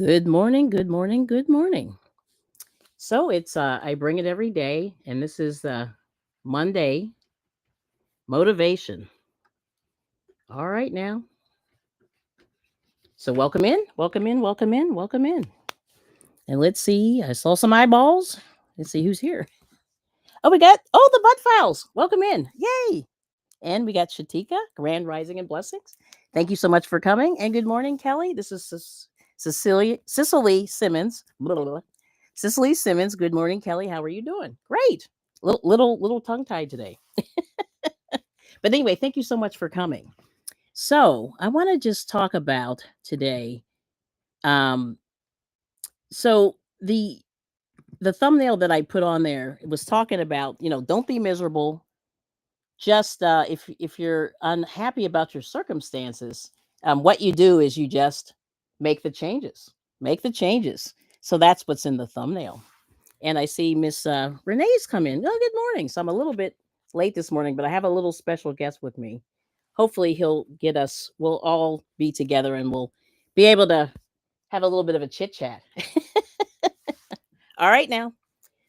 Good morning, good morning, good morning. So it's I bring it every day, and this is Monday motivation. All right now. So welcome in, welcome in, welcome in, welcome in. And let's see. I saw some eyeballs. Let's see who's here. Oh, we got the Bud Files. Welcome in. Yay. And we got Shatika, Grand Rising and Blessings. Thank you so much for coming. And good morning, Kelly. This is Cicely Simmons. Blah, blah, blah. Cicely Simmons. Good morning, Kelly. How are you doing? Great. Little tongue tied today. But anyway, thank you so much for coming. So I want to just talk about today. Um, so the thumbnail that I put on there was talking about, don't be miserable. Just if you're unhappy about your circumstances, what you do is you just make the changes. Make the changes. So that's what's in the thumbnail. And I see Miss Renee's come in. Oh, good morning. So I'm a little bit late this morning, but I have a little special guest with me. Hopefully he'll get us. We'll all be together and we'll be able to have a little bit of a chit chat. All right now.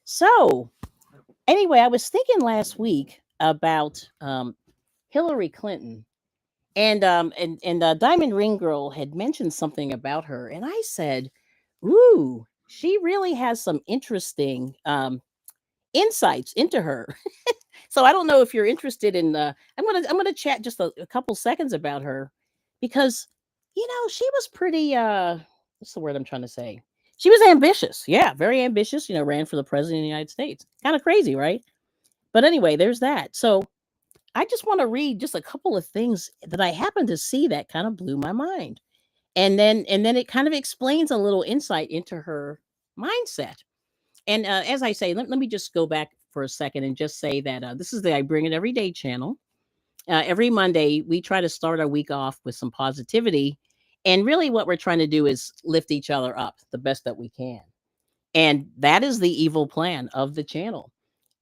So anyway, I was thinking last week about Hillary Clinton, and Diamond Ring Girl had mentioned something about her, and I said, "Ooh, she really has some interesting insights into her." So I don't know if you're interested in. I'm gonna chat just a couple seconds about her, because she was pretty. What's the word I'm trying to say? She was ambitious. Yeah, very ambitious. Ran for the president of the United States. Kind of crazy, right? But anyway, there's that. So I just want to read just a couple of things that I happened to see that kind of blew my mind. And then it kind of explains a little insight into her mindset. And as I say, let me just go back for a second and just say that this is the I Bring It Every Day channel. Every Monday, we try to start our week off with some positivity. And really, what we're trying to do is lift each other up the best that we can. And that is the evil plan of the channel.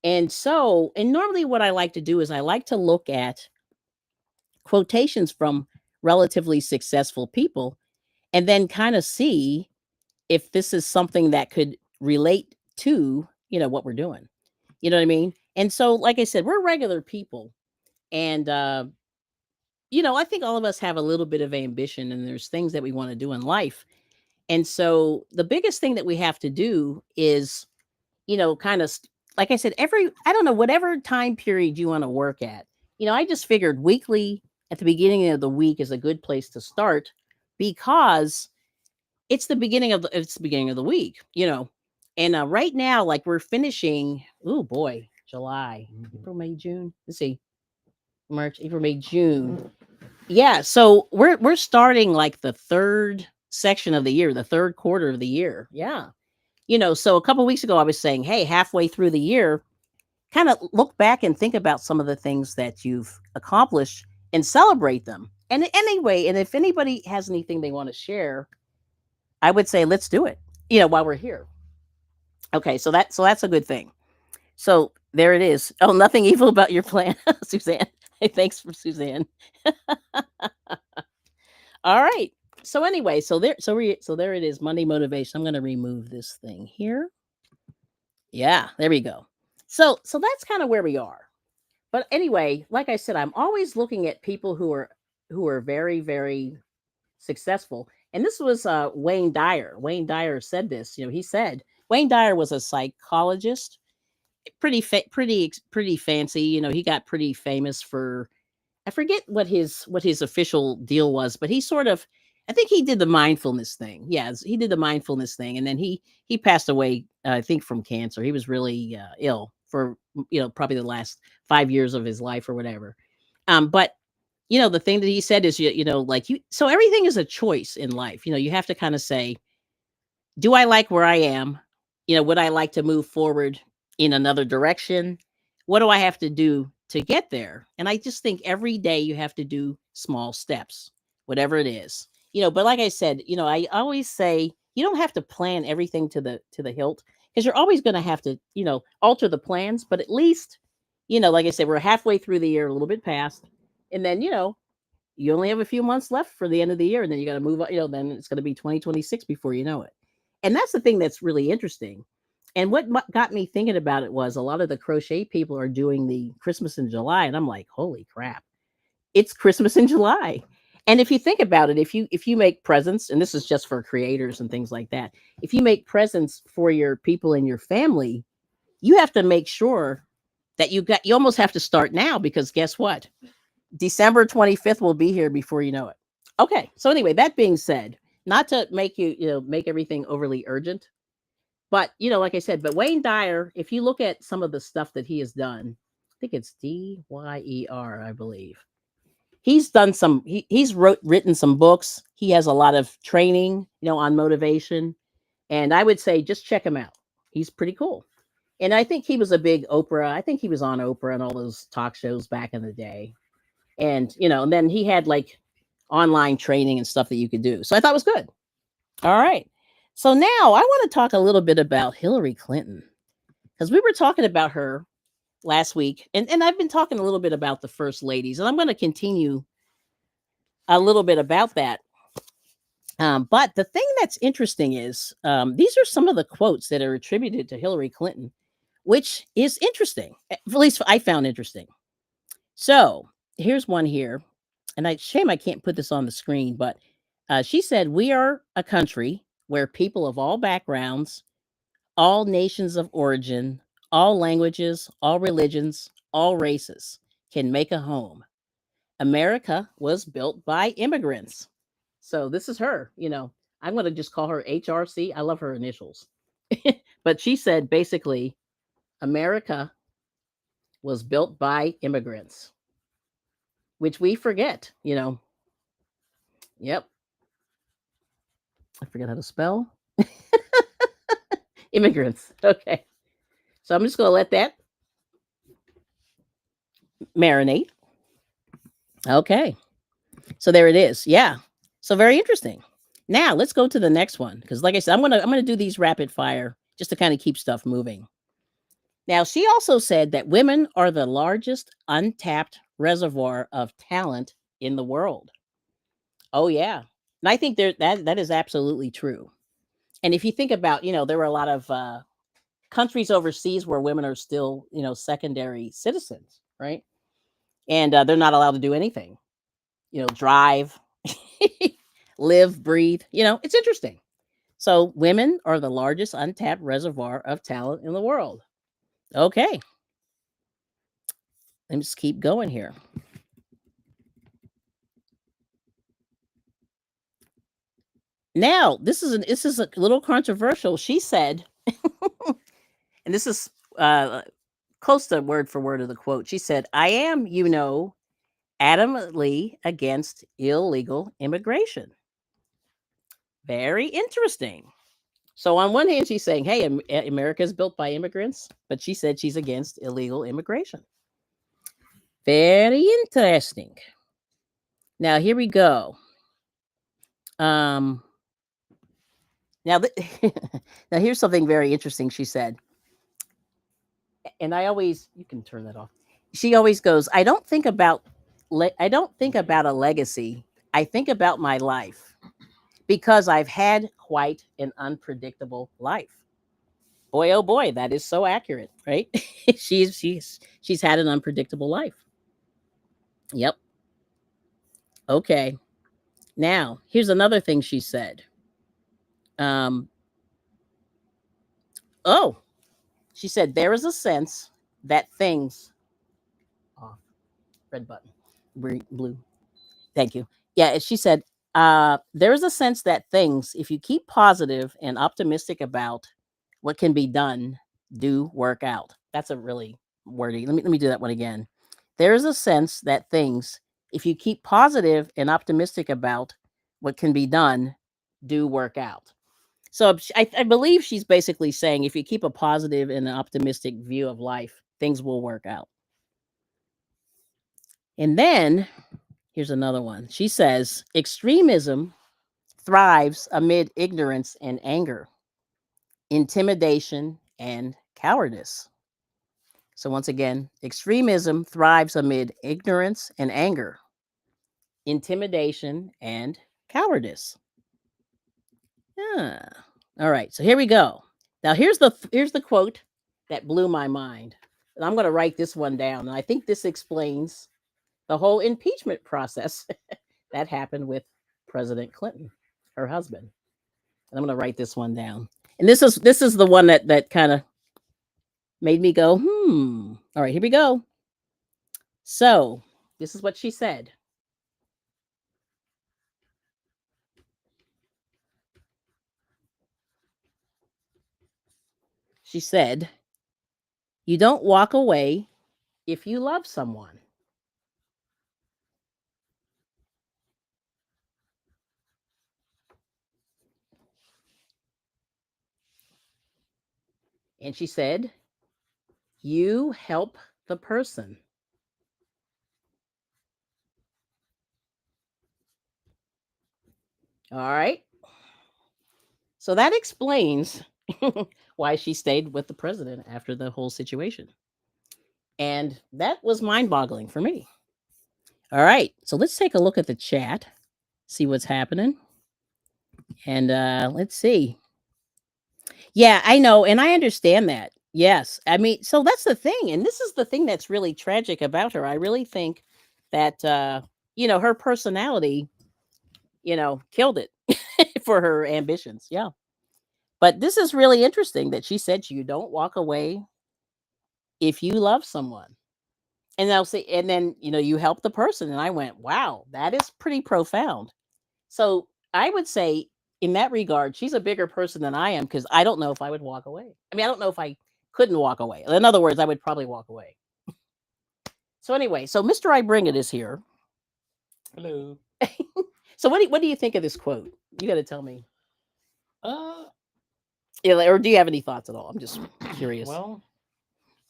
And normally, what I like to do is I like to look at quotations from relatively successful people and then kind of see if this is something that could relate to what we're doing. You know what I mean? And so, like I said, we're regular people. And I think all of us have a little bit of ambition, and there's things that we want to do in life. And so the biggest thing that we have to do is, kind of, like I said, I don't know, whatever time period you want to work at. I just figured weekly at the beginning of the week is a good place to start, because it's the beginning of the week. And right now, like, we're finishing, oh boy, July, April, May, June. Let's see. March, April, May, June. Yeah, so we're starting like the third section of the year, the third quarter of the year. Yeah. So a couple weeks ago I was saying, hey, halfway through the year, kind of look back and think about some of the things that you've accomplished and celebrate them. And anyway, and if anybody has anything they want to share, I would say let's do it. While we're here. Okay, so that's a good thing. So there it is. Oh, nothing evil about your plan, Suzanne. Hey, thanks for Suzanne. All right. So anyway, so there it is. Monday motivation. I'm going to remove this thing here. Yeah, there we go. So that's kind of where we are. But anyway, like I said, I'm always looking at people who are very, very successful. And this was Wayne Dyer. Wayne Dyer said this. He said Wayne Dyer was a psychologist, pretty fancy. He got pretty famous for, I forget what his official deal was, but he sort of, I think he did the mindfulness thing. Yeah, he did the mindfulness thing, and then he passed away. I think from cancer. He was really ill for probably the last 5 years of his life or whatever. But the thing that he said is, like, so everything is a choice in life. You have to kind of say, do I like where I am? Would I like to move forward in another direction? What do I have to do to get there? And I just think every day you have to do small steps, whatever it is. But like I said, I always say you don't have to plan everything to the hilt, because you're always going to have to, alter the plans, but at least, like I said, we're halfway through the year, a little bit past. And then, you only have a few months left for the end of the year, and then you got to move on. Then it's going to be 2026 before you know it. And that's the thing that's really interesting. And what got me thinking about it was a lot of the crochet people are doing the Christmas in July, and I'm like, holy crap, it's Christmas in July. And if you think about it, if you make presents, and this is just for creators and things like that, if you make presents for your people in your family, you have to make sure that you almost have to start now, because guess what? December 25th will be here before you know it. Okay. So anyway, that being said, not to make make everything overly urgent, but like I said, but Wayne Dyer, if you look at some of the stuff that he has done, I think it's Dyer, I believe. He's done some he's written some books. He has a lot of training, on motivation, and I would say just check him out. He's pretty cool. And I think he was a big Oprah. I think he was on Oprah and all those talk shows back in the day. And and then he had like online training and stuff that you could do. So I thought it was good. All right. So now I want to talk a little bit about Hillary Clinton, because we were talking about her last week, and I've been talking a little bit about the first ladies, and I'm going to continue a little bit about that. But the thing that's interesting is these are some of the quotes that are attributed to Hillary Clinton, which is interesting. At least I found interesting. So here's one here, and shame I can't put this on the screen, but she said, "We are a country where people of all backgrounds, all nations of origin, all languages, all religions, all races can make a home. America was built by immigrants." So this is her. I'm going to just call her HRC. I love her initials. But she said basically, America was built by immigrants, which we forget. Yep. I forget how to spell immigrants. Okay. So I'm just going to let that marinate. Okay. So there it is. Yeah. So very interesting. Now let's go to the next one, because like I said, I'm gonna do these rapid fire just to kind of keep stuff moving. Now she also said that women are the largest untapped reservoir of talent in the world. Oh yeah, and I think that is absolutely true. And if you think about, there were a lot of countries overseas where women are still, secondary citizens, right? And they're not allowed to do anything, drive, live, breathe. It's interesting. So women are the largest untapped reservoir of talent in the world. Okay, let me just keep going here. Now, this is a little controversial. She said, and this is uh, close to word for word of the quote. She said, "I am, adamantly against illegal immigration." Very interesting. So on one hand, she's saying, "Hey, America is built by immigrants," but she said she's against illegal immigration. Very interesting. Now here we go. Um, now, now here's something very interesting. She said, and you can turn that off. She always goes, I don't think about a legacy. I think about my life, because I've had quite an unpredictable life." Boy, oh boy, that is so accurate, right? She's had an unpredictable life. Yep. Okay. Now, here's another thing she said. Um, oh, she said, "There is a sense that things," off, red button, blue. Thank you. Yeah, she said, "There is a sense that things, if you keep positive and optimistic about what can be done, do work out." That's a really wordy. Let me do that one again. "There is a sense that things, if you keep positive and optimistic about what can be done, do work out." So I believe she's basically saying if you keep a positive and an optimistic view of life, things will work out. And then here's another one. She says, "Extremism thrives amid ignorance and anger, intimidation and cowardice." So once again, extremism thrives amid ignorance and anger, intimidation, and cowardice. Ah. All right, so here we go. Now here's the quote that blew my mind. And I'm going to write this one down, and I think this explains the whole impeachment process that happened with President Clinton, her husband. And I'm going to write this one down. And this is the one that kind of made me go, hmm. All right, here we go. So, this is what she said. She said, "You don't walk away if you love someone." And she said, "You help the person." All right. So that explains why she stayed with the president after the whole situation. And that was mind boggling for me. All right. So let's take a look at the chat, see what's happening. And let's see. Yeah, I know. And I understand that. Yes. I mean, so that's the thing. And this is the thing that's really tragic about her. I really think that, her personality, killed it for her ambitions. Yeah. But this is really interesting that she said you don't walk away if you love someone. And I'll say, and then, you help the person. And I went, wow, that is pretty profound. So I would say, in that regard, she's a bigger person than I am because I don't know if I would walk away. I mean, I don't know if I couldn't walk away. In other words, I would probably walk away. So anyway, so Mr. I Bring It is here. Hello. So what do you think of this quote? You got to tell me. Uh, Yeah, or do you have any thoughts at all? I'm just curious. well,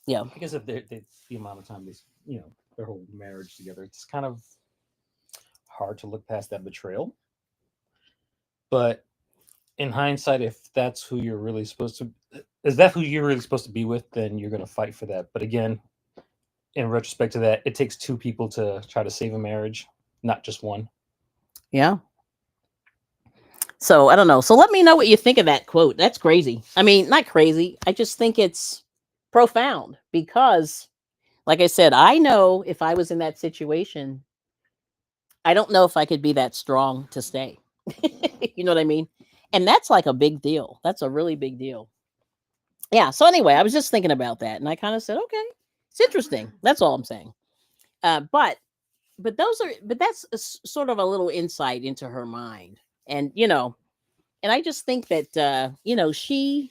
Yeah. because of the amount of time their whole marriage together, it's kind of hard to look past that betrayal. But in hindsight, if that's who you're really supposed to, is that who you're really supposed to be with, then you're going to fight for that. But again, in retrospect to that, it takes two people to try to save a marriage, not just one. Yeah. So I don't know. So let me know what you think of that quote. That's crazy. I mean, not crazy. I just think it's profound because, like I said, I know if I was in that situation, I don't know if I could be that strong to stay. You know what I mean? And that's like a big deal. That's a really big deal. Yeah. So anyway, I was just thinking about that, and I kind of said, okay, it's interesting. That's all I'm saying. But that's sort of a little insight into her mind, and and I just think that she,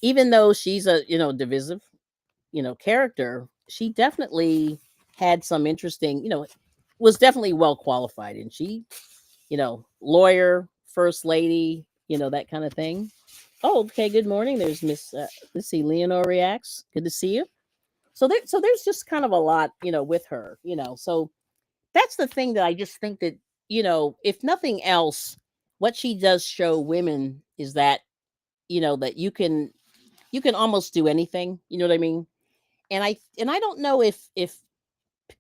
even though she's a divisive character, she definitely had some interesting, was definitely well qualified, and she, lawyer, first lady, that kind of thing. Oh, okay. Good morning. There's Miss. Let's see. Leonore reacts. Good to see you. So there's just kind of a lot, with her, So that's the thing that I just think that if nothing else, what she does show women is that that you can almost do anything. You know what I mean? And I don't know if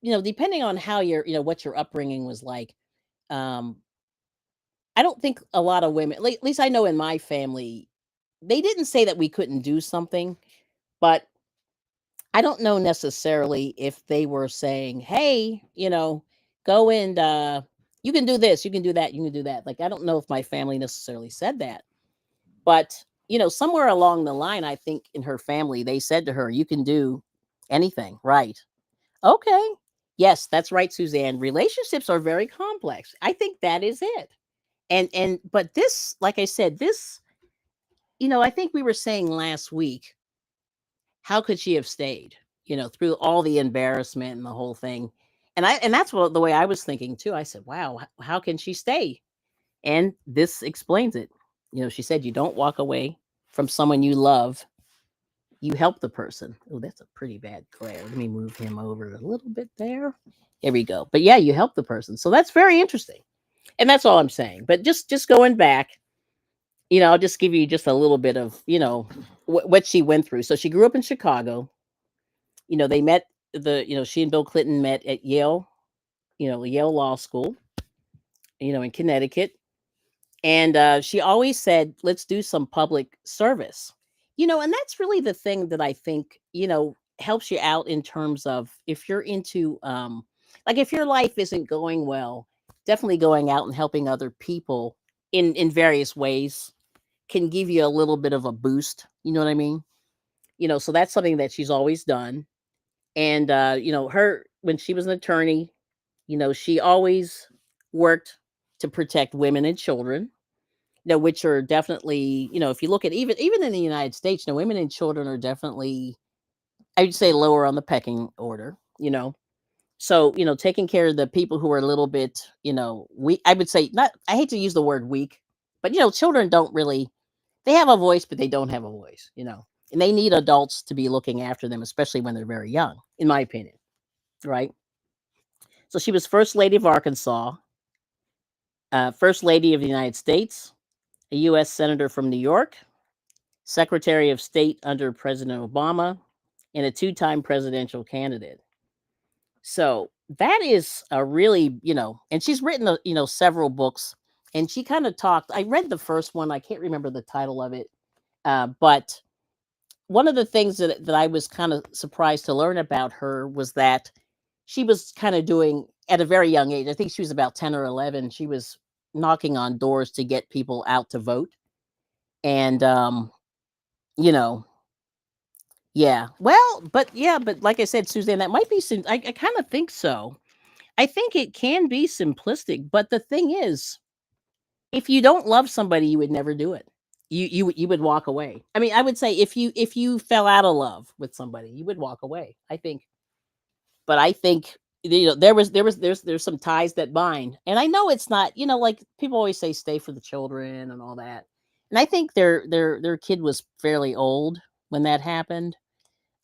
depending on how what your upbringing was like. um I don't think a lot of women, at least I know in my family, they didn't say that we couldn't do something, but I don't know necessarily if they were saying, "Hey, go and you can do this, you can do that, you can do that." Like I don't know if my family necessarily said that, but somewhere along the line, I think in her family they said to her, "You can do anything." Right? Okay. Yes, that's right, Suzanne. Relationships are very complex. I think that is it. And but this, like I said, this, I think we were saying last week, how could she have stayed, through all the embarrassment and the whole thing? And that's what the way I was thinking too. I said, wow, how can she stay? And this explains it. She said you don't walk away from someone you love. You help the person. Oh, that's a pretty bad glare. Let me move him over a little bit there. There we go. But yeah, you help the person. So that's very interesting. And that's all I'm saying. But just going back, I'll just give you just a little bit of, what she went through. So she grew up in Chicago. They met she and Bill Clinton met at Yale, Yale Law School. in Connecticut. And she always said, let's do some public service. And that's really the thing that I think, helps you out in terms of if you're into, like if your life isn't going well, definitely going out and helping other people in various ways can give you a little bit of a boost. You know what I mean? So that's something that she's always done. And, her, when she was an attorney, she always worked to protect women and children, which are definitely, if you look at even in the United States, women and children are definitely, I would say, lower on the pecking order. So, taking care of the people who are a little bit, weak, I would say, not, I hate to use the word weak, but children don't really, they have a voice, but they don't have a voice. And they need adults to be looking after them, especially when they're very young, in my opinion. Right. So she was First Lady of Arkansas, First Lady of the United States, a U.S. Senator from New York, Secretary of State under President Obama, and a two-time presidential candidate. So that is a really, and she's written, several books. And she kind of talked. I read the first one. I can't remember the title of it, but one of the things that I was kind of surprised to learn about her was that she was kind of doing at a very young age. I think she was about 10 or 11. She was knocking on doors to get people out to vote. And, you know, yeah. Well, but yeah, but like I said, Suzanne, that might be, I kind of think so. I think it can be simplistic, but the thing is, if you don't love somebody, you would never do it. You would walk away. I mean, I would say if you fell out of love with somebody, you would walk away. I think, but I think there's some ties that bind, and I know it's not, like people always say, stay for the children and all that, and I think their kid was fairly old when that happened.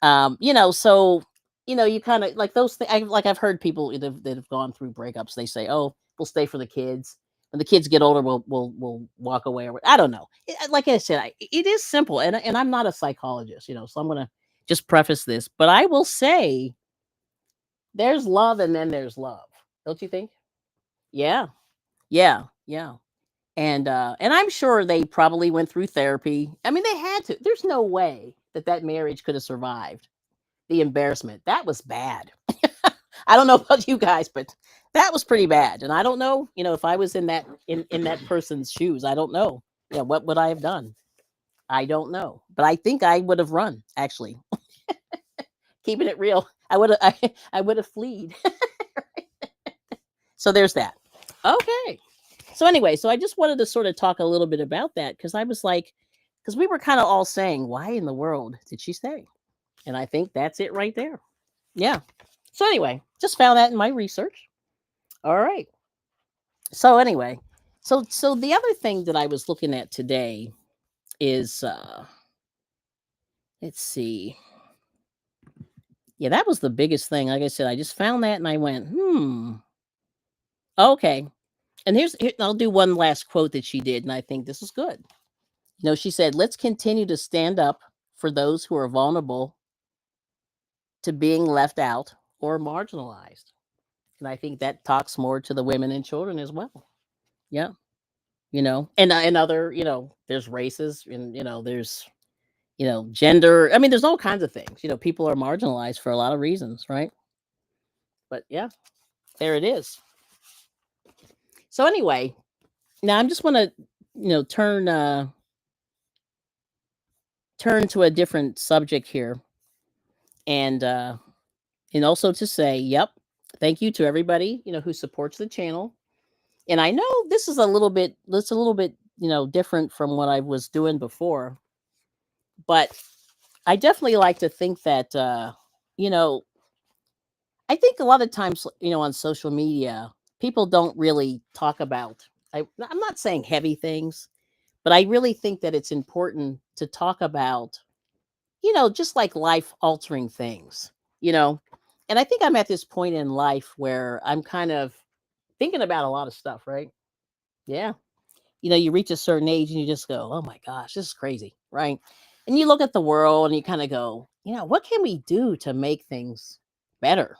So you kind of like those things. I've heard people that have gone through breakups. They say, "Oh, we'll stay for the kids. When the kids get older, we'll walk away." Or I don't know. Like I said, it is simple, and I'm not a psychologist, so I'm gonna just preface this, but I will say there's love, and then there's love. Don't you think? Yeah, yeah, yeah. And I'm sure they probably went through therapy. I mean, they had to. There's no way that marriage could have survived the embarrassment. That was bad. I don't know about you guys, but that was pretty bad. And I don't know, if I was in that person's shoes, I don't know. Yeah, what would I have done? I don't know. But I think I would have run, actually. Keeping it real. I would have fleed. So there's that. Okay. So anyway, so I just wanted to sort of talk a little bit about that because I was like, because we were kind of all saying, why in the world did she stay? And I think that's it right there. Yeah. So anyway, just found that in my research. All right. So anyway, so the other thing that I was looking at today is let's see. Yeah, that was the biggest thing. Like I said, I just found that and I went, okay. And I'll do one last quote that she did, and I think this is good. She said, "Let's continue to stand up for those who are vulnerable to being left out or marginalized." And I think that talks more to the women and children as well. Yeah. And other, there's races, and there's, gender. I mean, there's all kinds of things. People are marginalized for a lot of reasons, right? But yeah, there it is. So anyway, now I'm just want to, turn to a different subject here, and also to say, yep, thank you to everybody who supports the channel. And I know this a little bit different from what I was doing before, but I definitely like to think that you know I think a lot of times, on social media, people don't really talk about. I'm not saying heavy things, but I really think that it's important to talk about, just like life altering things, you know. And I think I'm at this point in life where I'm kind of thinking about a lot of stuff, right? Yeah. You reach a certain age and you just go, oh my gosh, this is crazy, right? And you look at the world and you kind of go, what can we do to make things better?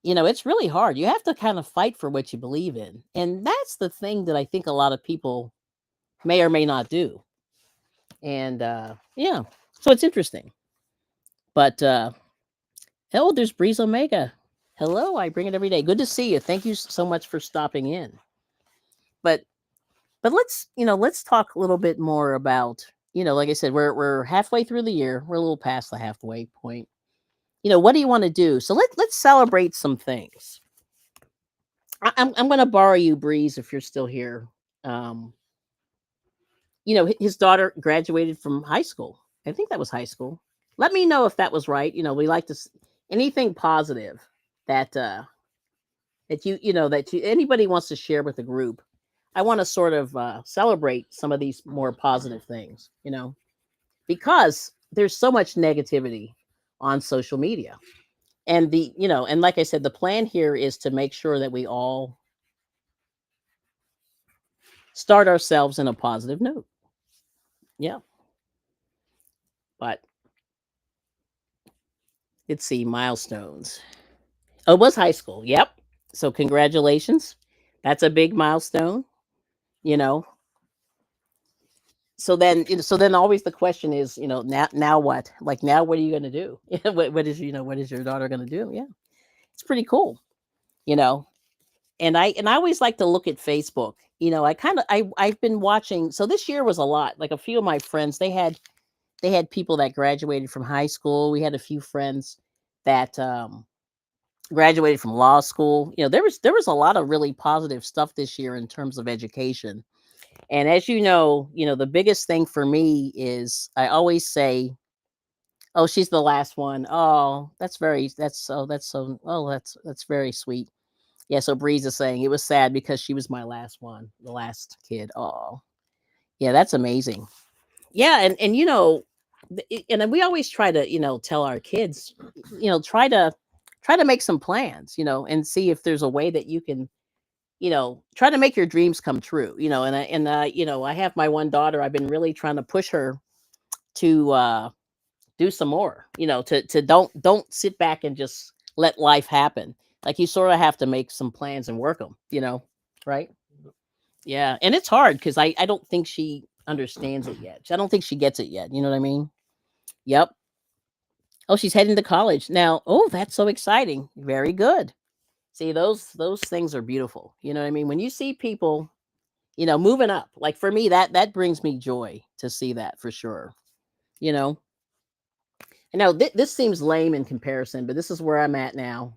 it's really hard. You have to kind of fight for what you believe in. And that's the thing that I think a lot of people may or may not do. And yeah, so it's interesting. But oh, there's Breeze Omega. Hello, I bring it every day. Good to see you. Thank you so much for stopping in. But let's talk a little bit more about, like I said, we're halfway through the year. We're a little past the halfway point. What do you want to do? So let's celebrate some things. I'm going to borrow you, Breeze, if you're still here. Um, his daughter graduated from high school. I think that was high school. Let me know if that was right. We like to anything positive that that anybody wants to share with the group. I want to sort of celebrate some of these more positive things. Because there's so much negativity on social media. And and like I said, the plan here is to make sure that we all start ourselves in a positive note. Yeah. But let's see, milestones. Oh, it was high school. Yep. So congratulations. That's a big milestone, you know. So then always the question is, now what? Like now what are you going to do? What is your daughter going to do? Yeah. It's pretty cool, you know. And I always like to look at Facebook. I've been watching. So this year was a lot. Like a few of my friends, they had people that graduated from high school. We had a few friends that graduated from law school. There was a lot of really positive stuff this year in terms of education. And as the biggest thing for me is I always say, "Oh, she's the last one. Oh, that's very sweet." Yeah, so Breeze is saying it was sad because she was my last one, the last kid. Oh, yeah, that's amazing. Yeah, and and then we always try to tell our kids, try to make some plans, and see if there's a way that you can try to make your dreams come true. I have my one daughter. I've been really trying to push her to do some more. To don't sit back and just let life happen. Like you sort of have to make some plans and work them. Right? Yeah, and it's hard because I don't think she understands it yet. I don't think she gets it yet. You know what I mean? Yep. Oh, she's heading to college now. Oh, that's so exciting. Very good. See, those things are beautiful. You know what I mean? When you see people, moving up, like for me, that brings me joy to see that for sure. You know, and now this seems lame in comparison, but this is where I'm at now.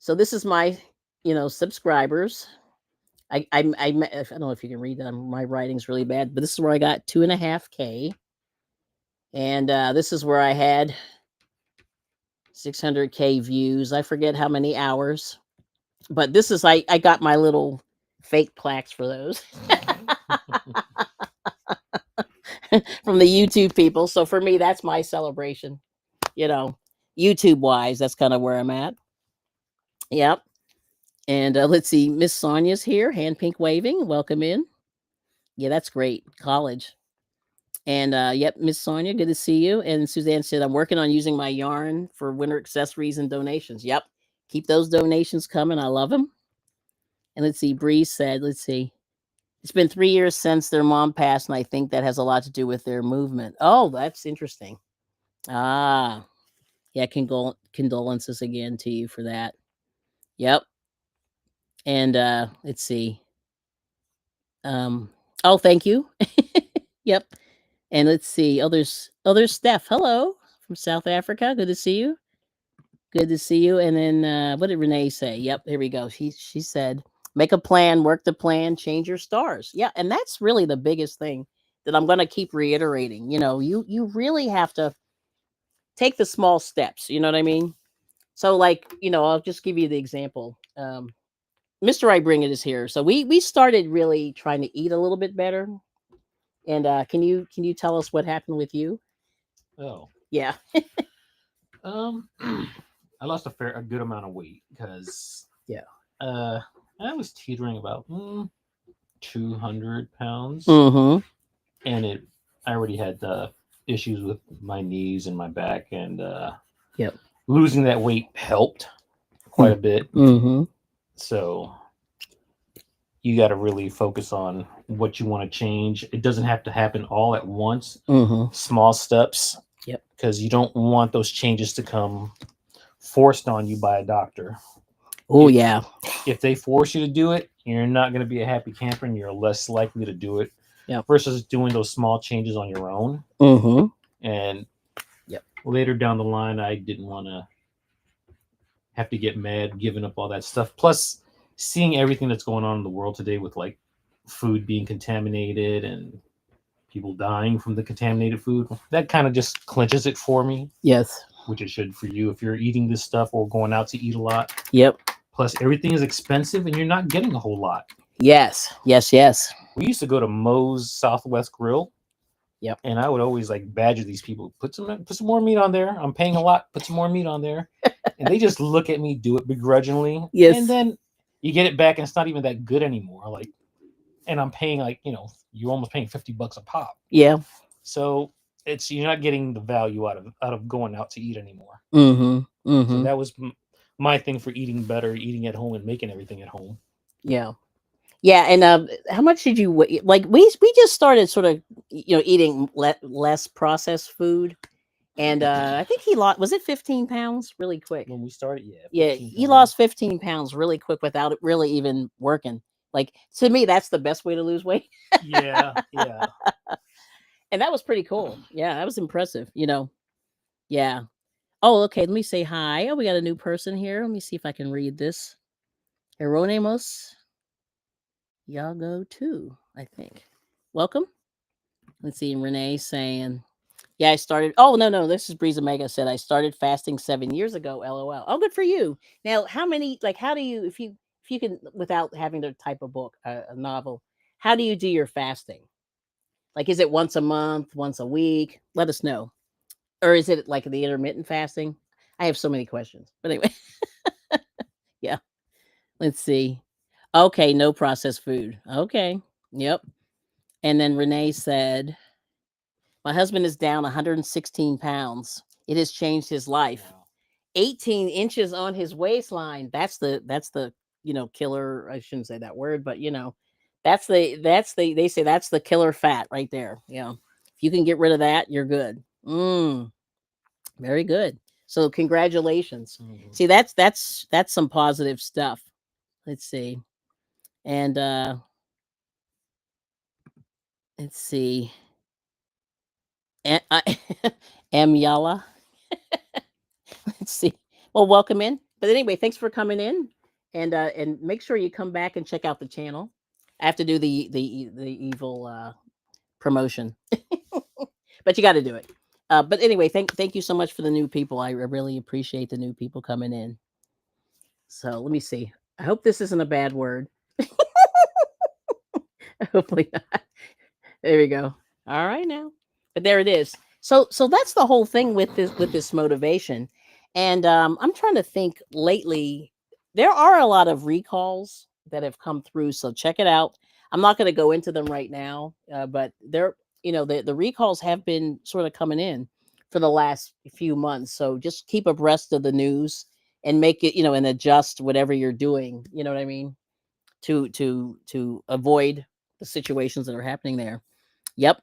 So this is my, subscribers. I don't know if you can read that. My writing's really bad, but this is where I got 2.5K, and this is where I had 600K views. I forget how many hours, but this is I got my little fake plaques for those from the YouTube people. So for me, that's my celebration. You know, YouTube wise, that's kind of where I'm at. Yep. And let's see, Miss Sonia's here, hand pink waving. Welcome in. Yeah, that's great. College. And yep, Miss Sonia, good to see you. And Suzanne said, I'm working on using my yarn for winter accessories and donations. Yep. Keep those donations coming. I love them. And let's see, Bree said, let's see. It's been 3 years since their mom passed, and I think that has a lot to do with their movement. Oh, that's interesting. Ah, yeah, condolences again to you for that. Yep. And let's see. Um, oh, thank you. Yep. And let's see. There's Steph. Hello from South Africa. Good to see you. Good to see you. And then what did Renee say? Yep, here we go. She said, make a plan, work the plan, change your stars. Yeah, and that's really the biggest thing that I'm going to keep reiterating. You really have to take the small steps. You know what I mean? So, like, I'll just give you the example. Mr. I Bring It is here. So we started really trying to eat a little bit better. And can you tell us what happened with you? Oh, Yeah. um, I lost a good amount of weight because Yeah. uh, I was teetering about 200 pounds, Mm-hmm. and I already had issues with my knees and my back, and Yep. losing that weight helped quite a bit. Mm-hmm. So you got to really focus on what you want to change. It doesn't have to happen all at once. Mm-hmm. Small steps, Yep. because you don't want those changes to come forced on you by a doctor. Oh If yeah. if they force you to do it, you're not going to be a happy camper, and you're less likely to do it Yep. versus doing those small changes on your own. Mm-hmm. And Yep. later down the line, I didn't want to have to get mad, giving up all that stuff. Plus, seeing everything that's going on in the world today with like food being contaminated and people dying from the contaminated food, that kind of just clinches it for me, Yes. which it should for you if you're eating this stuff or going out to eat a lot. Yep. Plus, everything is expensive and you're not getting a whole lot. Yes. Yes. Yes. We used to go to Moe's Southwest Grill, Yep. and I would always like badger these people. Put some more meat on there. I'm paying a lot. Put some more meat on there, and they just look at me, do it begrudgingly, Yes. and then you get it back, and it's not even that good anymore. Like, and I'm paying like you're almost paying $50 a pop. Yeah. So it's you're not getting the value out of going out to eat anymore. Mm-hmm. So Mm-hmm. that was my thing for eating better, eating at home, and making everything at home. Yeah. Yeah. And how much did you like? We just started sort of eating less processed food, and I think he lost. Was it 15 pounds? Really quick. When we started, yeah, Yeah, 15 he pounds. lost 15 pounds really quick without it really even working. Like to me, that's the best way to lose weight. Yeah, yeah. And that was pretty cool. Yeah, that was impressive. Yeah. Oh, okay. Let me say hi. Oh, we got a new person here. Let me see if I can read this. Hieronymus Yago too, I think. Welcome. Let's see. Renee saying, yeah, I started. Oh, no. This is Breeze Omega said, I started fasting 7 years ago. LOL. Oh, good for you. Now, how do you, if you can, without having to type a book, a novel, how do you do your fasting? Like, is it once a month, once a week? Let us know. Or is it like the intermittent fasting? I have so many questions. But anyway, yeah. Let's see. Okay, no processed food. Okay. Yep. And then Renee said, my husband is down 116 pounds. It has changed his life. Wow. 18 inches on his waistline. That's the killer. I shouldn't say that word, but they say that's the killer fat right there. Yeah. If you can get rid of that, you're good. Very good. So congratulations. Mhm. See, that's some positive stuff. Let's see. And let's see. Amyala. Let's see. Well, welcome in. But anyway, thanks for coming in, and make sure you come back and check out the channel. I have to do the evil promotion, but you got to do it. But anyway, thank you so much for the new people. I really appreciate the new people coming in. So let me see. I hope this isn't a bad word. Hopefully not. There we go. All right now. But there it is. So that's the whole thing with this motivation. And I'm trying to think lately there are a lot of recalls that have come through, so check it out. I'm not going to go into them right now, but they're the recalls have been sort of coming in for the last few months. So just keep abreast of the news and make it, and adjust whatever you're doing, you know what I mean? To avoid the situations that are happening there. Yep.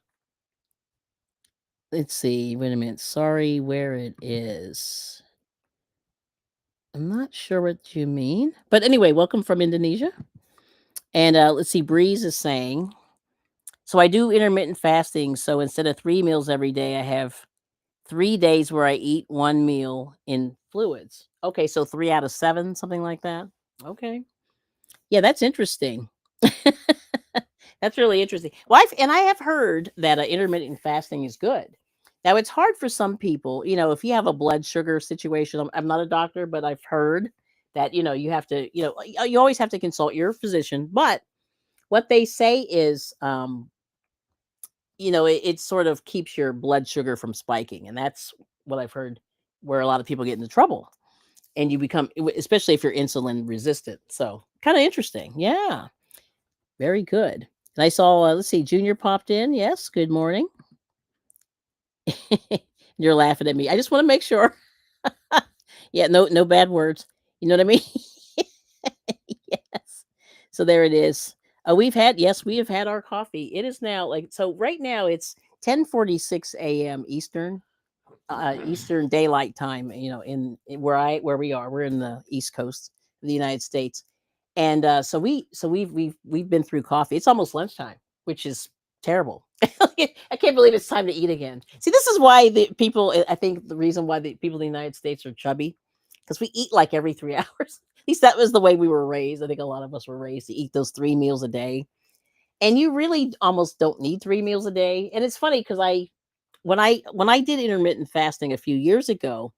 Let's see. Wait a minute. Sorry, where it is. I'm not sure what you mean. But anyway, welcome from Indonesia. And let's see. Breeze is saying, so I do intermittent fasting. So instead of 3 meals every day, I have 3 days where I eat one meal in fluids. Okay. So 3 out of 7, something like that. Okay. Yeah, that's interesting. That's really interesting. Well, I have heard that intermittent fasting is good. Now, it's hard for some people. If you have a blood sugar situation, I'm not a doctor, but I've heard that you have to, you always have to consult your physician. But what they say is, it sort of keeps your blood sugar from spiking, and that's what I've heard. Where a lot of people get into trouble, and you become, especially if you're insulin resistant. So, kind of interesting. Yeah. Very good. And I saw, let's see, Junior popped in. Yes, good morning. You're laughing at me. I just want to make sure. Yeah, no bad words. You know what I mean? Yes. So there it is. We've had yes, we have had our coffee. It is now like so right now it's 10:46 a.m. Eastern Eastern Daylight Time, in where we are. We're in the East Coast of the United States. And we've been through coffee. It's almost lunchtime, which is terrible. I can't believe it's time to eat again. See, this is why the people. I think the reason why the people in the United States are chubby, because we eat like every 3 hours. At least that was the way we were raised. I think a lot of us were raised to eat those 3 meals a day, and you really almost don't need 3 meals a day. And it's funny because when I did intermittent fasting a few years ago,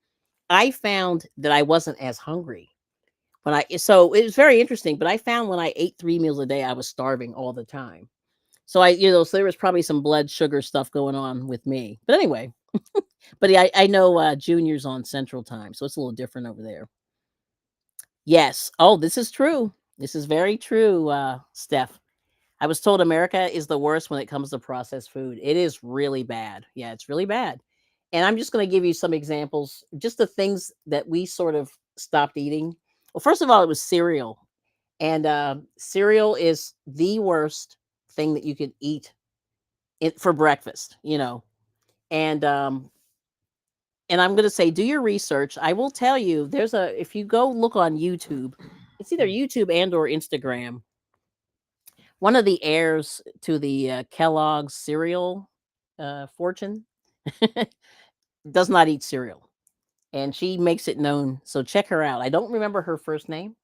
I found that I wasn't as hungry so it was very interesting, but I found when I ate 3 meals a day, I was starving all the time. So there was probably some blood sugar stuff going on with me. But anyway, but yeah, I know Junior's on Central Time, so it's a little different over there. Yes. Oh, this is true. This is very true, Steph. I was told America is the worst when it comes to processed food. It is really bad. Yeah, it's really bad. And I'm just going to give you some examples, just the things that we sort of stopped eating. Well, first of all, it was cereal. And cereal is the worst thing that you could eat for breakfast. And and I'm going to say do your research. I will tell you if you go look on YouTube, it's either YouTube and or Instagram. One of the heirs to the Kellogg's cereal fortune does not eat cereal, and she makes it known. So check her out. I don't remember her first name,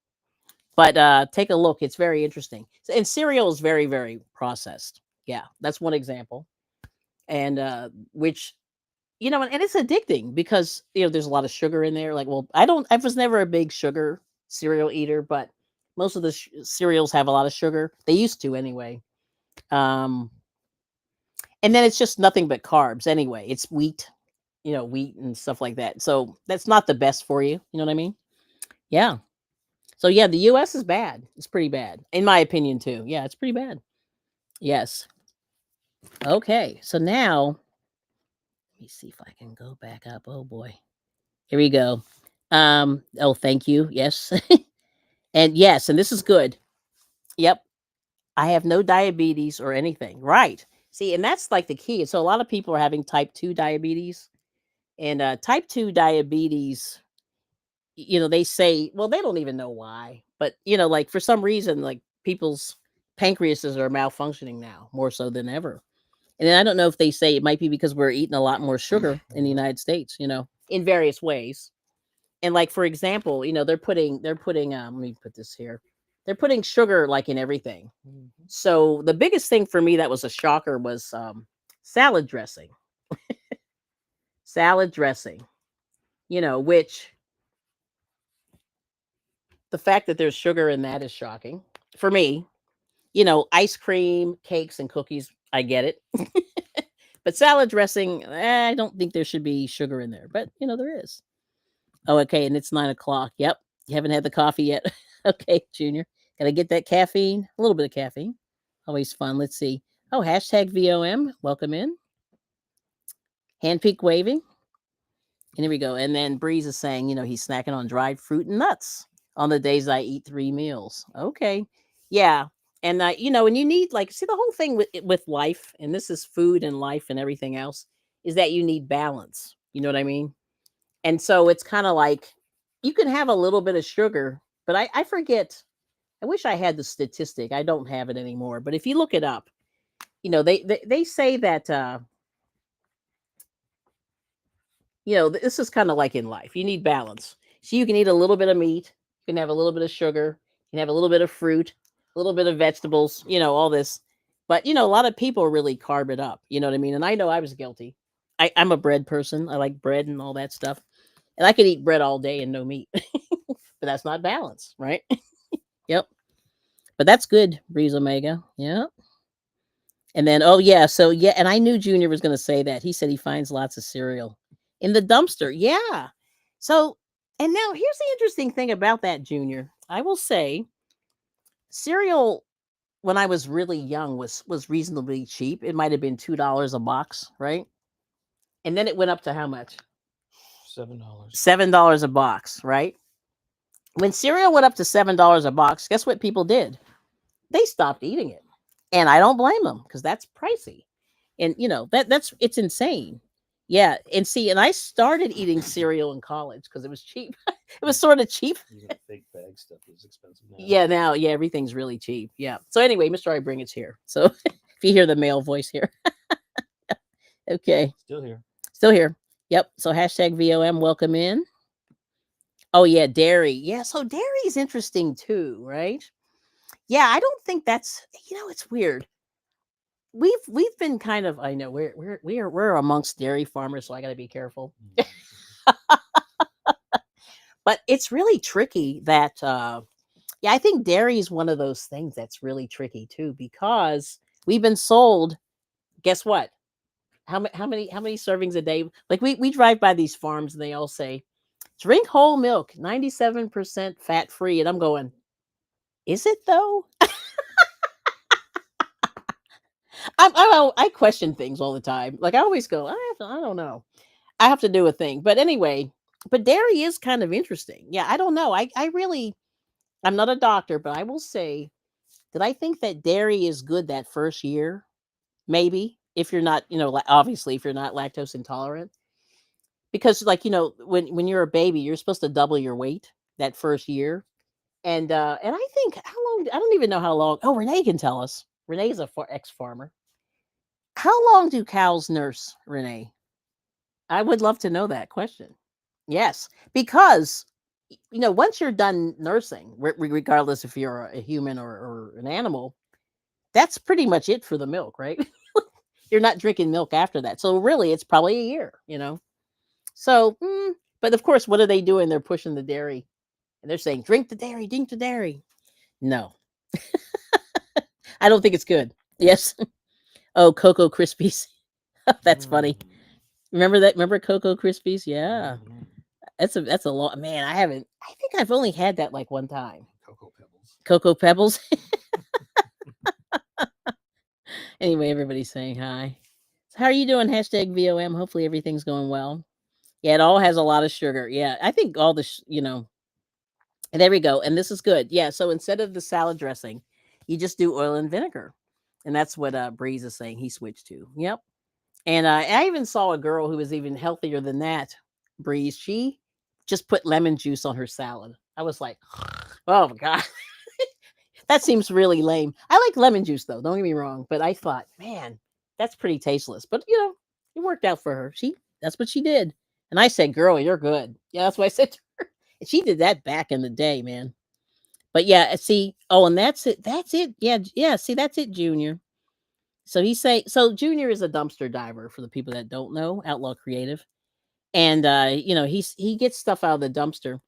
but take a look. It's very interesting. And cereal is very, very processed. Yeah, that's one example. And which and it's addicting because there's a lot of sugar in there. Like, well, I was never a big sugar cereal eater, but most of the cereals have a lot of sugar. They used to anyway. Um, and then it's just nothing but carbs anyway. It's wheat and stuff like that. So that's not the best for you. You know what I mean? Yeah. So yeah, the US is bad. It's pretty bad. In my opinion too. Yeah, it's pretty bad. Yes. Okay. So now let me see if I can go back up. Oh boy. Here we go. Oh, thank you. Yes. And yes, and this is good. Yep. I have no diabetes or anything. Right. See, and that's like the key. So a lot of people are having type 2 diabetes. And type 2 diabetes, they say, well, they don't even know why. But, like for some reason, like people's pancreases are malfunctioning now more so than ever. And then I don't know if they say it might be because we're eating a lot more sugar in the United States, in various ways. And like for example, they're putting let me put this here. They're putting sugar like in everything. So the biggest thing for me that was a shocker was salad dressing. Salad dressing, which the fact that there's sugar in that is shocking for me. Ice cream, cakes, and cookies, I get it. But salad dressing, I don't think there should be sugar in there. But there is. Oh, okay, and it's 9 o'clock. Yep, you haven't had the coffee yet. Okay, Junior, gotta get that caffeine. A little bit of caffeine, always fun. Let's see. Oh, hashtag VOM. Welcome in. Hand peak waving. And here we go. And then Breeze is saying, he's snacking on dried fruit and nuts on the days I eat 3 meals. Okay. Yeah. And, and you need see the whole thing with life, and this is food and life and everything else, is that you need balance. You know what I mean? And so it's kind of like you can have a little bit of sugar, but I forget. I wish I had the statistic. I don't have it anymore. But if you look it up, they say that this is kind of like in life. You need balance. So you can eat a little bit of meat, you can have a little bit of sugar, you can have a little bit of fruit, a little bit of vegetables, all this. But a lot of people really carb it up. You know what I mean? And I know I was guilty. I'm a bread person. I like bread and all that stuff. And I could eat bread all day and no meat. But that's not balance, right? Yep. But that's good, Breeze Omega. Yeah. And then, oh yeah, so yeah, and I knew Junior was going to say that. He said he finds lots of cereal in the dumpster. Yeah. So, and now here's the interesting thing about that, Junior. I will say, cereal when I was really young was reasonably cheap. It might have been $2 a box, right? And then it went up to how much? $7. $7 a box, right? When cereal went up to $7 a box, guess what people did? They stopped eating it. And I don't blame them because that's pricey. And that's it's insane. Yeah, and see, and I started eating cereal in college because it was cheap. It was sort of cheap. Even the fake bag stuff is expensive now. Yeah, now, yeah, everything's really cheap. Yeah. So anyway, Mr. I bring it's here. So if you hear the male voice here, okay, Still here. still here. Yep. So hashtag VOM, welcome in. Oh yeah, dairy. Yeah, so dairy is interesting too, right? Yeah, I don't think that's it's weird. We've been kind of I know we're amongst dairy farmers, so I got to be careful. Mm. But it's really tricky that yeah, I think dairy is one of those things that's really tricky too because we've been sold. Guess what? How many servings a day? Like we drive by these farms and they all say, drink whole milk, 97% fat free, and I'm going, is it though? I question things all the time. Like I always go, I don't know. I have to do a thing. But anyway, but dairy is kind of interesting. Yeah, I don't know. I really I'm not a doctor, but I will say that I think that dairy is good that first year, maybe if you're not, obviously if you're not lactose intolerant, because like when you're a baby, you're supposed to double your weight that first year, and I think how long I don't even know how long. Oh, Renee can tell us. Renee's a ex farmer. How long do cows nurse, Renee? I would love to know that question. Yes, because once you're done nursing, regardless if you're a human or an animal, that's pretty much it for the milk, right? You're not drinking milk after that. So really, it's probably a year. So, but of course, what are they doing? They're pushing the dairy, and they're saying, "Drink the dairy, drink the dairy." No, I don't think it's good. Yes. Oh, Cocoa Krispies. That's funny. Mm. Remember that? Remember Cocoa Krispies? Yeah. Mhm. That's a lot. Man, I haven't. I think I've only had that like one time. Cocoa Pebbles. Cocoa Pebbles. Anyway, everybody's saying hi. So how are you doing? Hashtag VOM. Hopefully everything's going well. Yeah, it all has a lot of sugar. Yeah, I think all the. And there we go. And this is good. Yeah. So instead of the salad dressing, you just do oil and vinegar. And that's what Breeze is saying he switched to. Yep. And I even saw a girl who was even healthier than that, Breeze. She just put lemon juice on her salad. I was like, oh my God. That seems really lame. I like lemon juice though, don't get me wrong. But I thought, man, that's pretty tasteless. But it worked out for her. That's what she did. And I said, girl, you're good. Yeah, that's what I said to her. And she did that back in the day, man. But yeah, see, oh, and that's it. That's it. Yeah, yeah. See, that's it, Junior. So Junior is a dumpster diver for the people that don't know, Outlaw Creative. And he gets stuff out of the dumpster.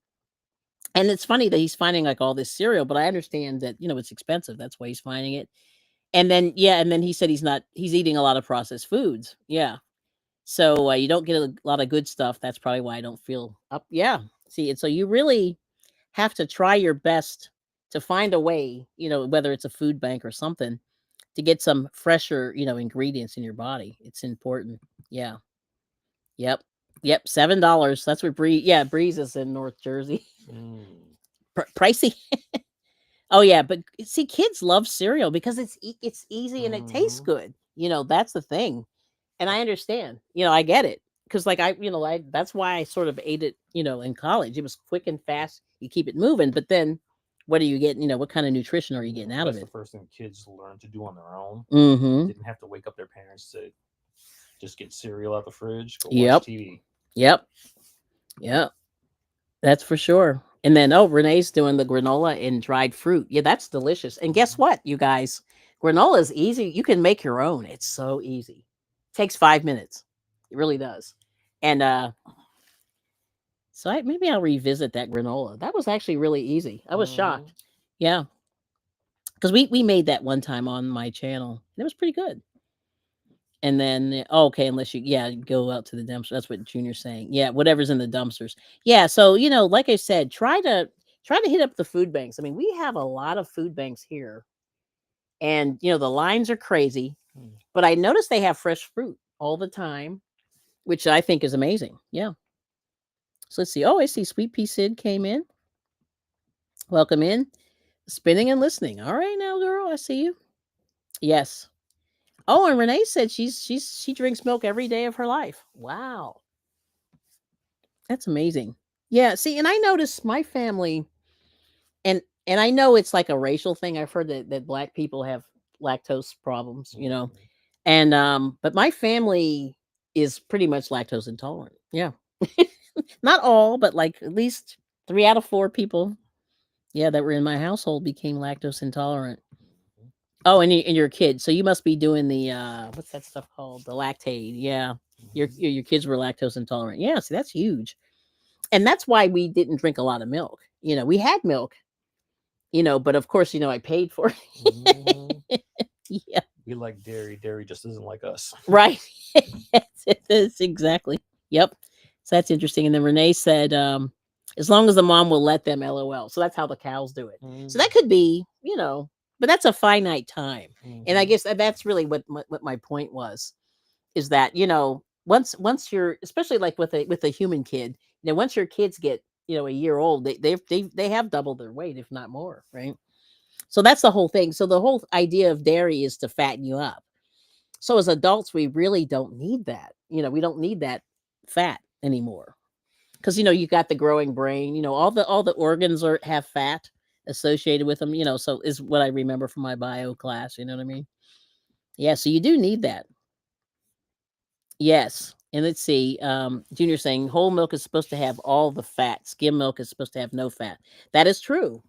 And it's funny that he's finding like all this cereal, but I understand that, it's expensive. That's why he's finding it. And then he said he's eating a lot of processed foods. Yeah. So you don't get a lot of good stuff. That's probably why I don't feel up. Yeah. See, and so you really have to try your best to find a way, whether it's a food bank or something, to get some fresher, ingredients in your body. It's important. Yeah. Yep. Yep. $7. That's what Bree. Yeah, Breeze is in North Jersey. Mm. Pricey. Oh yeah, but see, kids love cereal because it's easy and it tastes Mhm. good. That's the thing, and I understand. I get it because like I that's why I sort of ate it. In college, it was quick and fast. You keep it moving, but then what are you getting? What kind of nutrition are you getting out of That's the it? first thing kids learn to do on their own. Mm-hmm. Didn't have to wake up their parents to just get cereal out the fridge, go watch Yep. TV. Yep. Yep. That's for sure. And then, oh, Renee's doing the granola and dried fruit. Yeah, that's delicious. And guess Mhm. what, you guys? Granola is easy. You can make your own. It's so easy. Takes 5 minutes. It really does. And so maybe I'll revisit that granola. That was actually really easy. I was Mhm. shocked. Yeah, because we made that one time on my channel. And it was pretty good. And then, oh, okay, unless yeah, go out to the dumpster. That's what Junior's saying. Yeah, whatever's in the dumpsters. Yeah, so like I said, try to hit up the food banks. I mean, we have a lot of food banks here, and the lines are crazy. Mm. But I noticed they have fresh fruit all the time, which I think is amazing. Yeah, So let's see. Oh, I see Sweet Pea Sid came in. Welcome in. Spinning and listening. All right now, girl. I see you. Yes. Oh, and Renee said she drinks milk every day of her life. Wow. That's amazing. Yeah, see, and I noticed my family, and I know it's like a racial thing. I've heard that black people have lactose problems, And but my family is pretty much lactose intolerant. Yeah. Not all, but like at least 3 out of 4 people, yeah, that were in my household became lactose intolerant. Oh, and your kid. So you must be doing the what's that stuff called? The lactate. Yeah. Your kids were lactose intolerant. Yeah, see that's huge. And that's why we didn't drink a lot of milk. We had milk, but of course, I paid for Mhm. it. Yeah. We like dairy. Dairy just isn't like us. Right. It's exactly. Yep. So that's interesting. And then Renee said, as long as the mom will let them, LOL. So that's how the cows do it. So that could be, but that's a finite time. And I Mhm. guess that's really what my point was, is that, once you're, especially like with a human kid, once your kids get, a year old, they have doubled their weight, if not more, right? So that's the whole thing. So the whole idea of dairy is to fatten you up. So as adults, we really don't need that. We don't need that fat anymore, because you got the growing brain. All the organs have fat associated with them. So is what I remember from my bio class. You know what I mean? Yeah. So you do need that. Yes. And let's see. Junior saying whole milk is supposed to have all the fat. Skim milk is supposed to have no fat. That is true.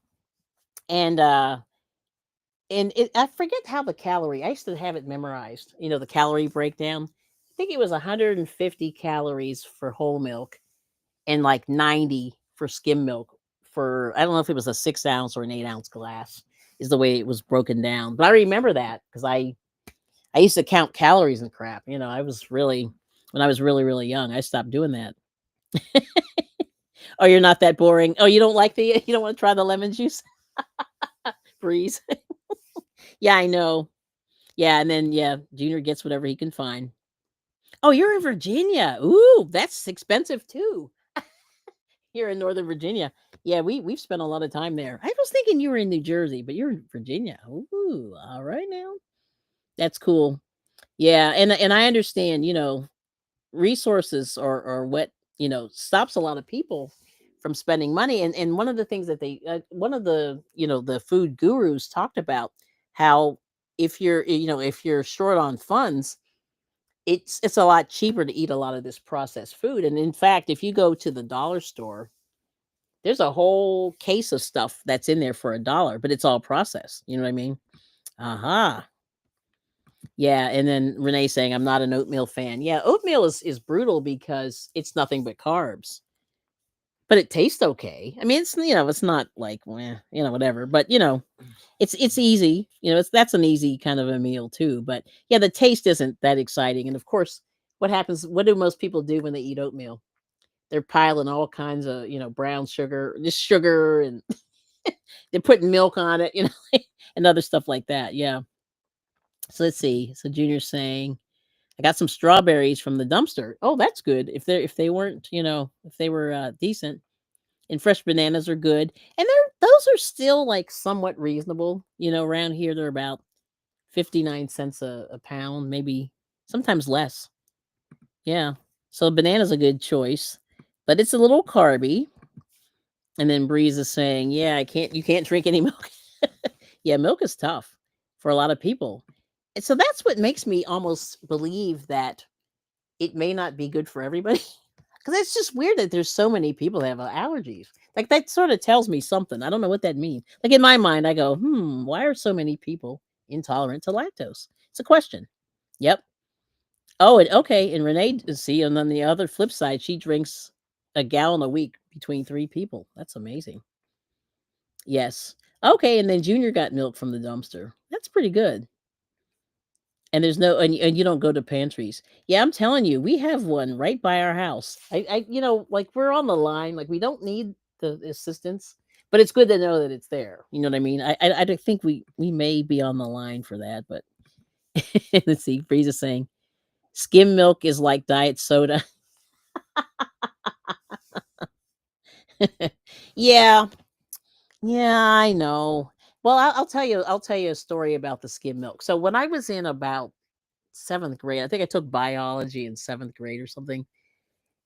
And I forget how the calorie. I used to have it memorized. The calorie breakdown. I think it was 150 calories for whole milk and like 90 for skim milk. For I don't know if it was a 6 ounce or an 8 ounce glass is the way it was broken down. But I remember that because I used to count calories and crap. I was really when I was really really young. I stopped doing that. Oh, you're not that boring. Oh, you don't like the you don't want to try the lemon juice breeze. Yeah, I know. Yeah, and then yeah, Junior gets whatever he can find. Oh, you're in Virginia. Ooh, that's expensive too. Here in Northern Virginia. Yeah, we've spent a lot of time there. I was thinking you were in New Jersey, but you're in Virginia. Ooh, all right now. That's cool. Yeah, and I understand, resources or what, stops a lot of people from spending money. And one of the things that one of the, the food gurus talked about how if you're short on funds, it's a lot cheaper to eat a lot of this processed food. And in fact, if you go to the dollar store, there's a whole case of stuff that's in there for $1, but it's all processed. You know what I mean? Aha. Yeah. And then Renee saying, I'm not an oatmeal fan. Yeah, oatmeal is brutal because it's nothing but carbs, but it tastes okay. I mean, it's not like, whatever, but it's easy. That's an easy kind of a meal too. But yeah, the taste isn't that exciting. And of course, what do most people do when they eat oatmeal? They're piling all kinds of, brown sugar, just sugar, and they're putting milk on it, and other stuff like that. Yeah. So let's see. So Junior's saying, I got some strawberries from the dumpster. Oh, that's good. If they weren't, if they were decent. And fresh bananas are good. And those are still like somewhat reasonable. Around here they're about 59 cents a pound, maybe sometimes less. Yeah. So banana's a good choice. But it's a little carby. And then Breeze is saying, "Yeah, you can't drink any milk." Yeah, milk is tough for a lot of people. And so that's what makes me almost believe that it may not be good for everybody. Because it's just weird that there's so many people that have allergies. Like that sort of tells me something. I don't know what that means. Like in my mind, I go, why are so many people intolerant to lactose? It's a question. Yep. Oh, and okay. And Renee, see, and on the other flip side, she drinks a gallon a week between 3 people. That's amazing. Yes. Okay, and then Junior got milk from the dumpster. That's pretty good. And there's no and you don't go to pantries. Yeah, I'm telling you, we have one right by our house. Like we're on the line, like we don't need the assistance, but it's good to know that it's there. You know what I mean? I don't think we may be on the line for that, but let's see. Breeze is saying skim milk is like diet soda. Yeah, yeah, I know. Well, I'll tell you a story about the skim milk. So when I was in about seventh grade, I think I took biology in seventh grade or something,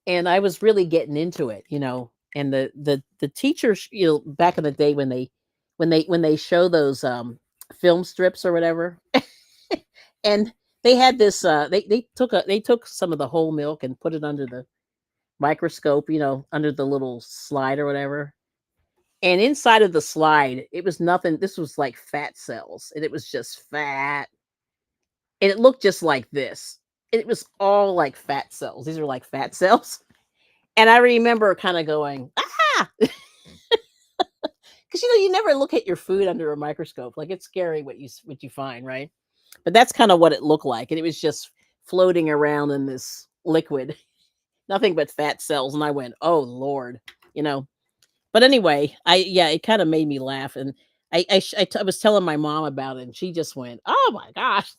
and I was really getting into it, you know. And the teachers, you know, back in the day when they show those film strips or whatever, and they had this they took some of the whole milk and put it under the microscope, you know, under the little slide or whatever. And inside of the slide, it was nothing. This was like fat cells, and it was just fat, and it looked just like this. It was all like fat cells. These are like fat cells. And I remember kind of going, ah, because you know you never look at your food under a microscope. Like it's scary what you find, right? But that's kind of what it looked like, and it was just floating around in this liquid, nothing but fat cells. And I went, oh Lord, you know. But anyway, I yeah, it kind of made me laugh, and I was telling my mom about it, and she just went, "Oh my gosh,"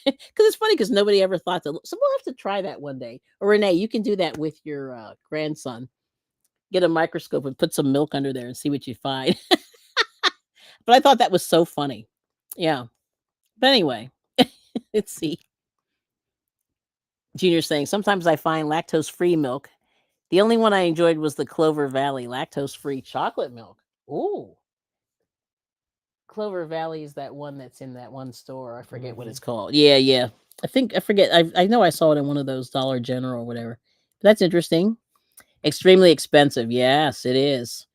because it's funny because nobody ever thought to. So we'll have to try that one day. Or Renee, you can do that with your grandson. Get a microscope and put some milk under there and see what you find. But I thought that was so funny. Yeah. But anyway, let's see. Junior saying sometimes I find lactose free milk. The only one I enjoyed was the Clover Valley lactose free chocolate milk. Ooh. Clover Valley is that one that's in that one store. I forget what Hmm. it's called. Yeah, yeah. I think I forget. I know I saw it in one of those Dollar General or whatever. That's interesting. Extremely expensive. Yes, it is.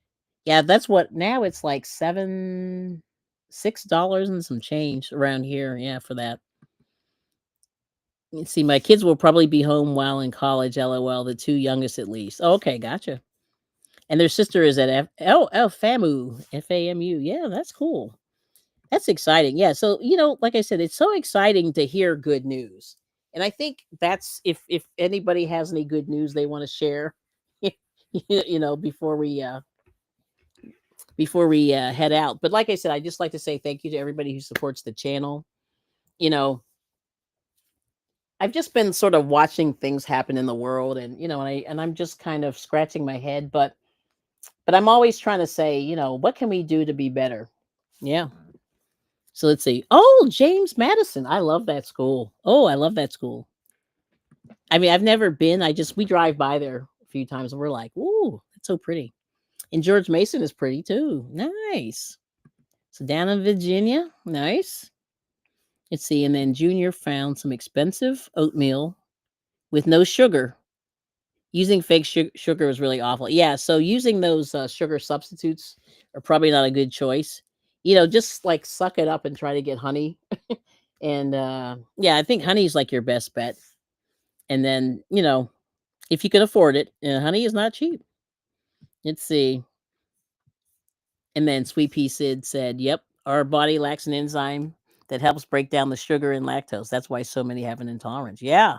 Yeah, that's what now it's like $6 and some change around here. Yeah, for that. Let's see, my kids will probably be home while in college. LOL. The two youngest at least. Okay, gotcha. And their sister is at FAMU. FAMU. Yeah, that's cool. That's exciting. Yeah. So, you know, like I said, it's so exciting to hear good news. And I think that's if anybody has any good news they want to share, you know, before we head out. But like I said, I just like to say thank you to everybody who supports the channel. You know, I've just been sort of watching things happen in the world, and you know, and I'm just kind of scratching my head, but I'm always trying to say, you know, what can we do to be better? Yeah. So let's see. Oh, James Madison. I love that school. Oh, I love that school. I mean, I've never been. We drive by there a few times and we're like, ooh, that's so pretty. And George Mason is pretty too. Nice. So down in Virginia. Nice. Let's see. And then Junior found some expensive oatmeal with no sugar. Using fake sugar was really awful. Yeah. So using those sugar substitutes are probably not a good choice. You know, just like suck it up and try to get honey. And yeah, I think honey is like your best bet. And then, you know, if you can afford it, honey is not cheap. Let's see. And then Sweet Pea Sid said, "Yep, our body lacks an enzyme that helps break down the sugar and lactose. That's why so many have an intolerance." Yeah,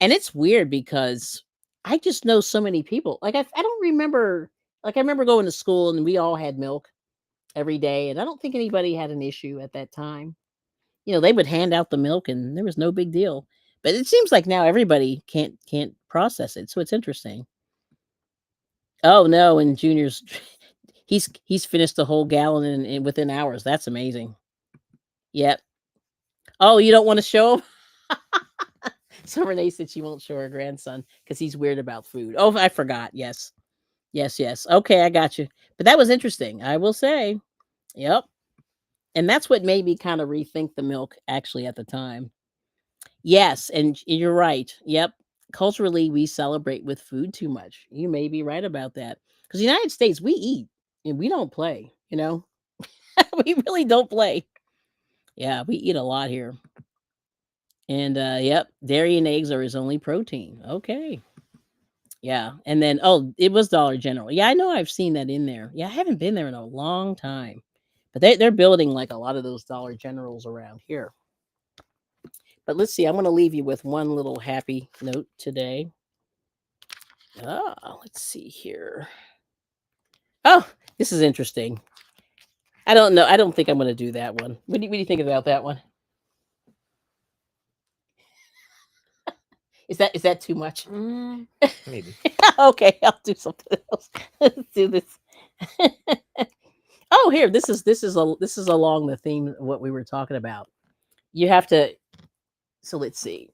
and it's weird because I just know so many people. Like I don't remember. Like I remember going to school and we all had milk every day, and I don't think anybody had an issue at that time. You know, they would hand out the milk, and there was no big deal. But it seems like now everybody can't process it, so it's interesting. Oh no, and Junior's he's finished the whole gallon within hours. That's amazing. Yep. Oh, you don't want to show him? So Renee said she won't show her grandson because he's weird about food. Oh, I forgot. Yes. Yes, yes. Okay, I got you. But that was interesting, I will say. Yep. And that's what made me kind of rethink the milk actually at the time. Yes, and you're right. Yep. Culturally, we celebrate with food too much. You may be right about that. Because the United States, we eat and we don't play, you know? We really don't play. Yeah, we eat a lot here. And yep, dairy and eggs are his only protein. Okay. Yeah. And then oh, it was Dollar General. Yeah, I know I've seen that in there. Yeah, I haven't been there in a long time. But they're building like a lot of those Dollar Generals around here. But let's see, I'm gonna leave you with one little happy note today. Let's see here. Oh, this is interesting. I don't know. I don't think I'm gonna do that one. What do you think about that one? Is that too much? Maybe. Okay, I'll do something else. Let's do this. Oh, here, this is along the theme of what we were talking about. You have to. So let's see.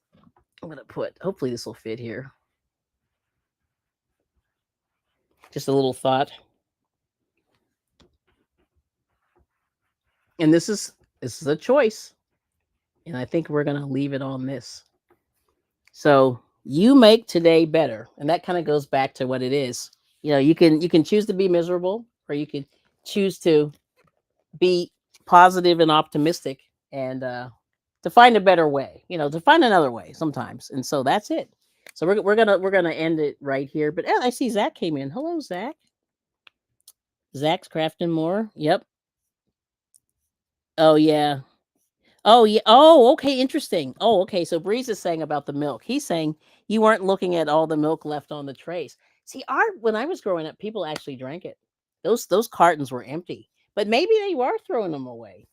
I'm gonna put. Hopefully, this will fit here. Just a little thought. And this is a choice, and I think we're gonna leave it on this. So you make today better, and that kind of goes back to what it is. You can choose to be miserable, or you can choose to be positive and optimistic, and to find a better way. To find another way sometimes. And so that's it. So we're gonna end it right here. But I see Zach came in. Hello, Zach. Zach's crafting more. Yep. Oh yeah. Oh yeah. Oh, okay. Interesting. Oh, okay. So Breeze is saying about the milk. He's saying you weren't looking at all the milk left on the trays. See, our when I was growing up, people actually drank it. Those cartons were empty, but maybe they were throwing them away.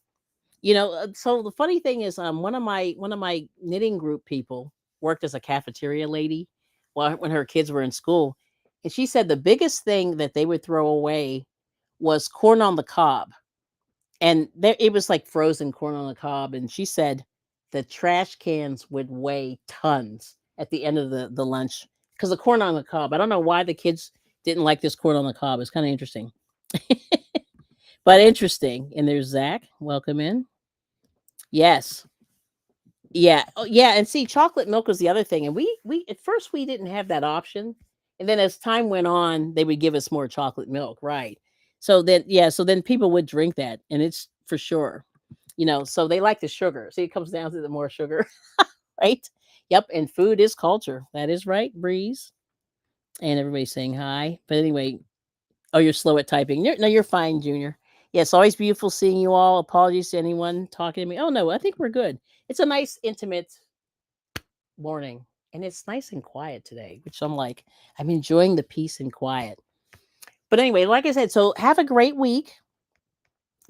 So the funny thing is, one of my knitting group people worked as a cafeteria lady while when her kids were in school, and she said the biggest thing that they would throw away was corn on the cob, and there it was like frozen corn on the cob, and she said the trash cans would weigh tons at the end of the lunch because the corn on the cob. I don't know why the kids didn't like this corn on the cob. It's kind of interesting, but interesting. And there's Zach. Welcome in. Yes. Yeah. Oh, yeah. And see, chocolate milk was the other thing. And we at first we didn't have that option. And then as time went on, they would give us more chocolate milk. Right. So then people would drink that. And it's for sure. So they like the sugar. See, it comes down to the more sugar, right? Yep. And food is culture. That is right, Breeze. And everybody's saying hi. But anyway, oh, you're slow at typing. No, you're fine, Junior. Yeah, it's always beautiful seeing you all. Apologies to anyone talking to me. Oh no, I think we're good. It's a nice, intimate morning, and it's nice and quiet today, which I'm enjoying the peace and quiet. But anyway, like I said, so have a great week.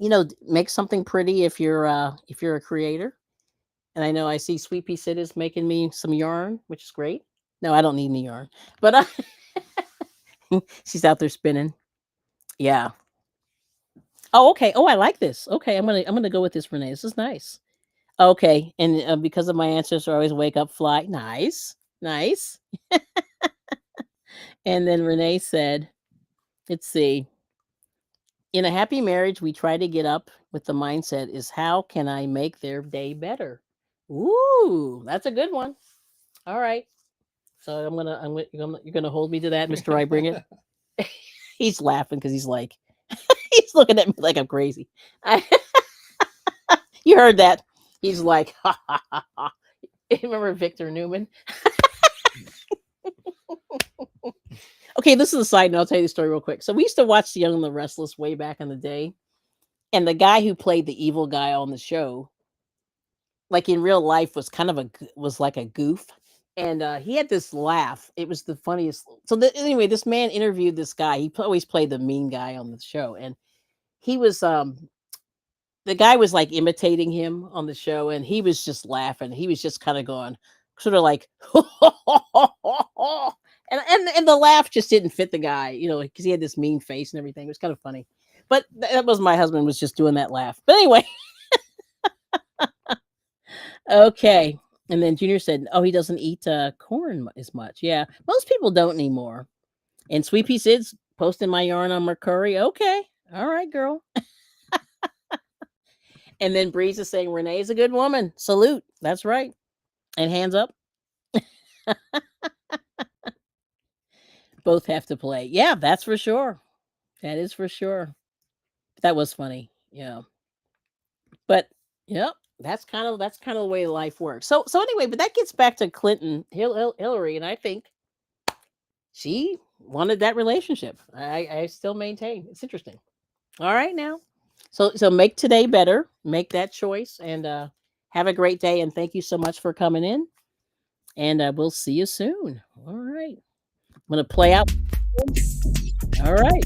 Make something pretty if you're a creator. And I know I see Sweet Pea Sid is making me some yarn, which is great. No, I don't need any yarn, but she's out there spinning. Yeah. Oh, okay. Oh, I like this. Okay, I'm gonna go with this, Renee. This is nice. Okay, and because of my ancestors, I always wake up, fly. Nice, nice. And then Renee said, "Let's see. In a happy marriage, we try to get up with the mindset is how can I make their day better? Ooh, that's a good one. All right. So you're gonna hold me to that, Mister I bring it. He's laughing because he's like, he's looking at me like I'm crazy. I, you heard that? He's like, ha ha ha ha. Remember Victor Newman? Okay, this is a side note. I'll tell you the story real quick. So we used to watch The Young and the Restless way back in the day, and the guy who played the evil guy on the show, like in real life, was kind of was like a goof, and he had this laugh. It was the funniest. So anyway, this man interviewed this guy. He always played the mean guy on the show, and he was the guy was like imitating him on the show, and he was just laughing. He was just kind of going, sort of like, and the laugh just didn't fit the guy, because he had this mean face and everything. It was kind of funny, but that was my husband was just doing that laugh. But anyway, okay. And then Junior said, "Oh, he doesn't eat corn as much." Yeah, most people don't anymore. And Sweet Pea Sid's posting my yarn on Mercury. Okay, all right, girl. And then Breeze is saying Renee is a good woman. Salute. That's right. And hands up. Both have to play. Yeah, that's for sure. That is for sure. That was funny. Yeah. But yep, that's kind of the way life works. So anyway, but that gets back to Clinton Hillary, and I think she wanted that relationship. I still maintain it's interesting. All right now. So make today better. Make that choice, and have a great day. And thank you so much for coming in. And we'll see you soon. All right. I'm gonna play out. All right.